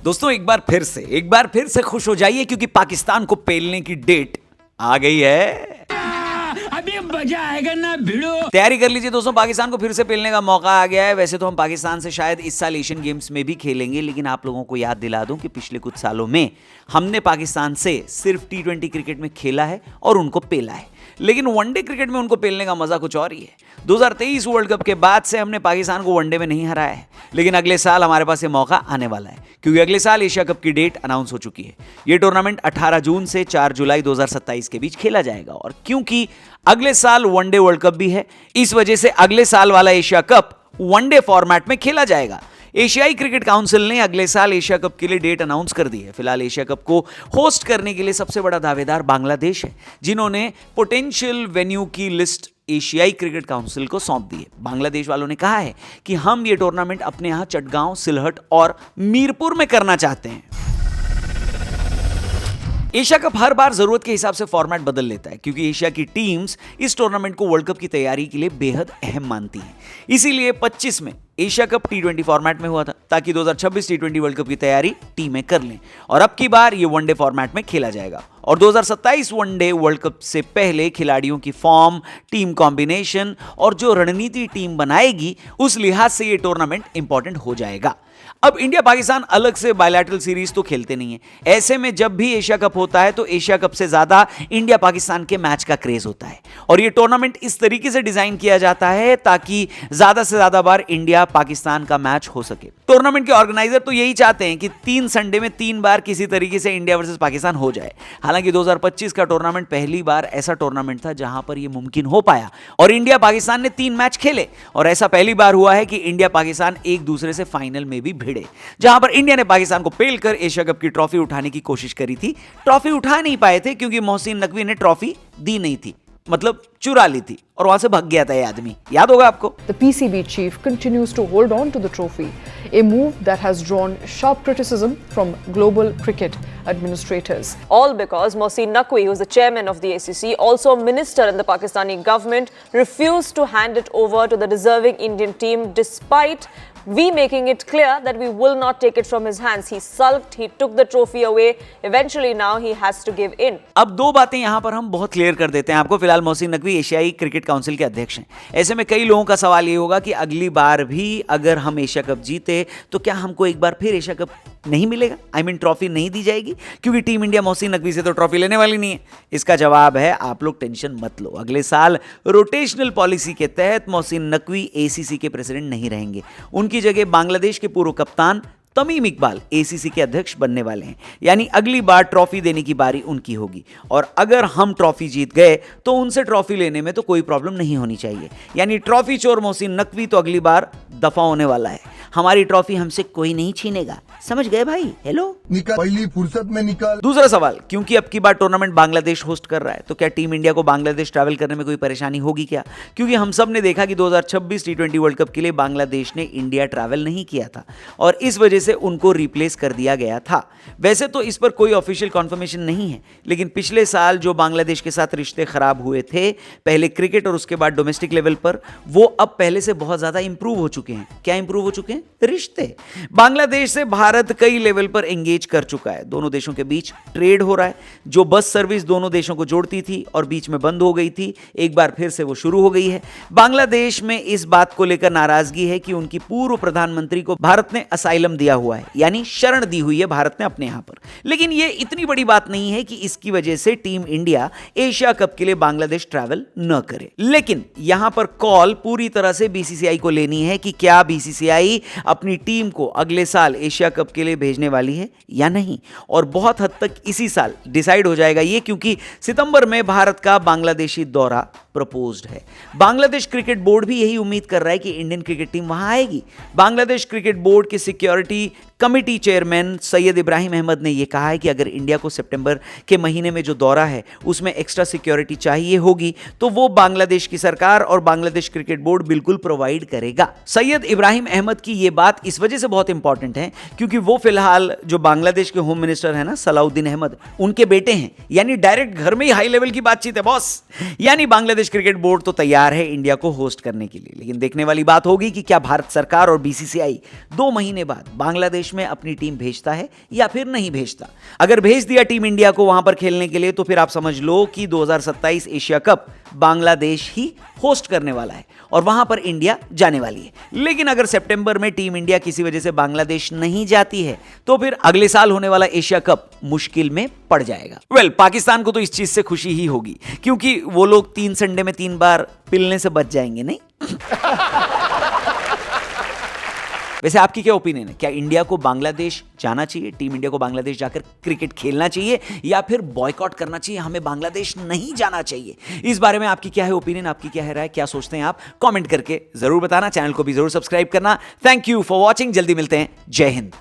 दोस्तों एक बार फिर से खुश हो जाइए क्योंकि पाकिस्तान को पेलने की डेट आ गई है। अभी मजा आएगा ना भिड़ो। तैयारी कर लीजिए दोस्तों, पाकिस्तान को फिर से पेलने का मौका आ गया है। वैसे तो हम पाकिस्तान से शायद इस साल एशियन गेम्स में भी खेलेंगे, लेकिन आप लोगों को याद दिला दूं कि पिछले कुछ सालों में हमने पाकिस्तान से सिर्फ T20 क्रिकेट में खेला है और उनको पेला है, लेकिन वनडे क्रिकेट में उनको पेलने का मजा कुछ और ही है। 2023 वर्ल्ड कप के बाद से हमने पाकिस्तान को वनडे में नहीं हराया है, लेकिन अगले साल हमारे पास ये मौका आने वाला है क्योंकि अगले साल एशिया कप की डेट अनाउंस हो चुकी है। ये टूर्नामेंट 18 जून से 4 जुलाई 2027 के बीच खेला जाएगा और क्योंकि अगले साल वनडे वर्ल्ड कप भी है, इस वजह से अगले साल वाला एशिया कप वनडे फॉर्मेट में खेला जाएगा। एशियाई क्रिकेट काउंसिल ने अगले साल एशिया कप के लिए डेट अनाउंस कर दी है। फिलहाल एशिया कप को होस्ट करने के लिए सबसे बड़ा दावेदार बांग्लादेश है, जिन्होंने पोटेंशियल वेन्यू की लिस्ट एशियाई क्रिकेट काउंसिल को सौंप दी है। बांग्लादेश वालों ने कहा है कि हम ये टूर्नामेंट अपने यहां चटगांव, सिलहट और मीरपुर में करना चाहते हैं। एशिया कप हर बार जरूरत के हिसाब से फॉर्मेट बदल लेता है क्योंकि एशिया की टीम्स इस टूर्नामेंट को वर्ल्ड कप की तैयारी के लिए बेहद अहम मानती हैं। इसीलिए 25 में एशिया कप T20 फॉर्मेट में हुआ था ताकि 2026 T20 वर्ल्ड कप की तैयारी टीमें कर लें, और अब की बार ये वनडे फॉर्मेट में खेला जाएगा। और 2027 वनडे वर्ल्ड कप से पहले खिलाड़ियों की फॉर्म, टीम कॉम्बिनेशन और जो रणनीति टीम बनाएगी उस लिहाज से ये टूर्नामेंट इंपॉर्टेंट हो जाएगा। अब इंडिया पाकिस्तान अलग से बायलैटरल सीरीज तो खेलते नहीं है, ऐसे में जब भी एशिया कप होता है तो एशिया कप से ज्यादा इंडिया पाकिस्तान के मैच का क्रेज होता है, और ये टूर्नामेंट इस तरीके से डिजाइन किया जाता है ताकि ज्यादा से ज्यादा बार इंडिया पाकिस्तान का मैच हो सके। टूर्नामेंट के ऑर्गेनाइजर तो यही चाहते हैं कि 3 संडे में 3 बार किसी तरीके से इंडिया वर्सेस पाकिस्तान हो जाए। हालांकि 2025 का टूर्नामेंट पहली बार ऐसा टूर्नामेंट था जहां पर यह मुमकिन हो पाया और इंडिया पाकिस्तान ने 3 मैच खेले, और ऐसा पहली बार हुआ है कि इंडिया पाकिस्तान एक दूसरे से फाइनल में भी भिड़े, जहां पर इंडिया ने पाकिस्तान को पेल कर एशिया कप की ट्रॉफी उठाने की कोशिश करी थी। ट्रॉफी उठा नहीं पाए थे क्योंकि मोहसिन नकवी ने ट्रॉफी दी नहीं थी, मतलब चुरा ली थी, और वहां से भाग गया था ये आदमी, याद होगा आपको। The PCB chief continues to hold on to the trophy, a move that has drawn sharp criticism from global cricket administrators. All because Mohsin Naqvi, who is the chairman of the ACC, also a minister in the Pakistani government, refused to hand it over to the deserving Indian team despite we making it clear that we will not take it from his hands. He sulked, he took the trophy away. Eventually now he has to give in. अब 2 बातें यहां पर हम बहुत clear कर देते हैं आपको। फिलहाल मोहसिन नकवी एशियाई क्रिकेट काउंसिल के अध्यक्ष हैं। ऐसे में कई लोगों का सवाल ये होगा कि अगली बार भी अगर हम एशिया कप जीते तो क्या हमको एक बार फिर एशिया कप नहीं मिलेगा, ट्रॉफी नहीं दी जाएगी क्योंकि टीम इंडिया मोहसिन नकवी से तो ट्रॉफी लेने वाली नहीं है। इसका जवाब है आप लोग टेंशन मत लो, अगले साल रोटेशनल पॉलिसी के तहत मोहसिन नकवी ACC के प्रेसिडेंट नहीं रहेंगे। उनकी जगह बांग्लादेश के पूर्व कप्तान तमीम इकबाल ACC के अध्यक्ष बनने वाले हैं, यानी अगली बार ट्रॉफी देने की बारी उनकी होगी। और अगर हम ट्रॉफी जीत गए तो उनसे ट्रॉफी लेने में तो कोई प्रॉब्लम नहीं होनी चाहिए, यानी ट्रॉफी चोर मोहसिन नकवी तो अगली बार दफा होने वाला है। हमारी ट्रॉफी हमसे कोई नहीं छीनेगा, समझ गए भाई? हेलो, निकाल पहली फुर्सत में निकाल। दूसरा सवाल, क्योंकि अब की बार टूर्नामेंट बांग्लादेश होस्ट कर रहा है तो क्या टीम इंडिया को बांग्लादेश ट्रैवल करने में कोई परेशानी होगी क्या? क्योंकि हम सब ने देखा कि 2026 T20 वर्ल्ड कप के लिए बांग्लादेश ने इंडिया ट्रैवल नहीं किया था और इस वजह से उनको रिप्लेस कर दिया गया था। वैसे तो इस पर कोई ऑफिशियल कॉन्फर्मेशन नहीं है, लेकिन पिछले साल जो बांग्लादेश के साथ रिश्ते खराब हुए थे, पहले क्रिकेट और उसके बाद डोमेस्टिक लेवल पर, वो अब पहले से बहुत ज्यादा इंप्रूव हो चुके हैं। क्या इंप्रूव हो चुके हैं? रिश्ते। बांग्लादेश से भारत कई लेवल पर एंगेज कर चुका है। दोनों देशों के बीच ट्रेड हो रहा है। जो बस सर्विस दोनों देशों को जोड़ती थी और बीच में बंद हो गई थी, एक बार फिर से वो शुरू हो गई है। बांग्लादेश में इस बात को लेकर नाराजगी है कि उनकी पूर्व प्रधानमंत्री को भारत ने असाइलम दिया हुआ है, यानी शरण दी हुई है भारत ने अपने यहां पर। लेकिन यह इतनी बड़ी बात नहीं है कि इसकी वजह से टीम इंडिया एशिया कप के लिए बांग्लादेश ट्रैवल न करे। लेकिन यहां पर कॉल पूरी तरह से BCCI को लेनी है कि क्या BCCI अपनी टीम को अगले साल एशिया कप के लिए भेजने वाली है या नहीं, और बहुत हद तक इसी साल डिसाइड हो जाएगा ये, क्योंकि सितंबर में भारत का बांग्लादेशी दौरा प्रपोज्ड है। बांग्लादेश क्रिकेट बोर्ड भी यही उम्मीद कर रहा है कि इंडियन क्रिकेट टीम वहां आएगी। बांग्लादेश क्रिकेट बोर्ड के security committee chairman Syed Ibrahim Ahmed ने यह कहा है कि अगर इंडिया को सितंबर के महीने में जो दौरा है उसमें एक्स्ट्रा सिक्योरिटी चाहिए होगी तो वो बांग्लादेश की सरकार और बांग्लादेश क्रिकेट बोर्ड बिल्कुल प्रोवाइड करेगा। सैयद इब्राहिम अहमद की यह बात इस वजह से बहुत इंपॉर्टेंट है क्योंकि वो फिलहाल जो बांग्लादेश के होम मिनिस्टर है ना, सलाउद्दीन अहमद, उनके बेटे हैं, यानी डायरेक्ट घर में ही हाई लेवल की बातचीत है बॉस। यानी बांग्लादेश क्रिकेट बोर्ड तो तैयार है इंडिया को होस्ट करने के लिए, लेकिन देखने वाली बात होगी कि क्या भारत सरकार और BCCI 2 महीने बाद बांग्लादेश बांग्लादेश में अपनी टीम भेजता है या फिर नहीं भेजता। अगर भेज दिया टीम इंडिया को वहां पर खेलने के लिए तो फिर आप समझ लो कि 2027 एशिया कप बांग्लादेश ही होस्ट करने वाला है और वहां पर इंडिया जाने वाली है। लेकिन अगर सितंबर में टीम इंडिया किसी वजह से बांग्लादेश नहीं जाती है तो फिर अगले साल होने वाला एशिया कप मुश्किल में पड़ जाएगा। पाकिस्तान को तो इस चीज से खुशी ही होगी क्योंकि वो लोग 3 संडे में 3 बार पिलने से बच जाएंगे, नहीं? वैसे आपकी क्या ओपिनियन है? क्या इंडिया को बांग्लादेश जाना चाहिए, टीम इंडिया को बांग्लादेश जाकर क्रिकेट खेलना चाहिए या फिर बॉयकॉट करना चाहिए, हमें बांग्लादेश नहीं जाना चाहिए? इस बारे में आपकी क्या है ओपिनियन, आपकी क्या है राय, क्या सोचते हैं आप? कमेंट करके जरूर बताना, चैनल को भी जरूर सब्सक्राइब करना। थैंक यू फॉर वॉचिंग, जल्दी मिलते हैं, जय हिंद।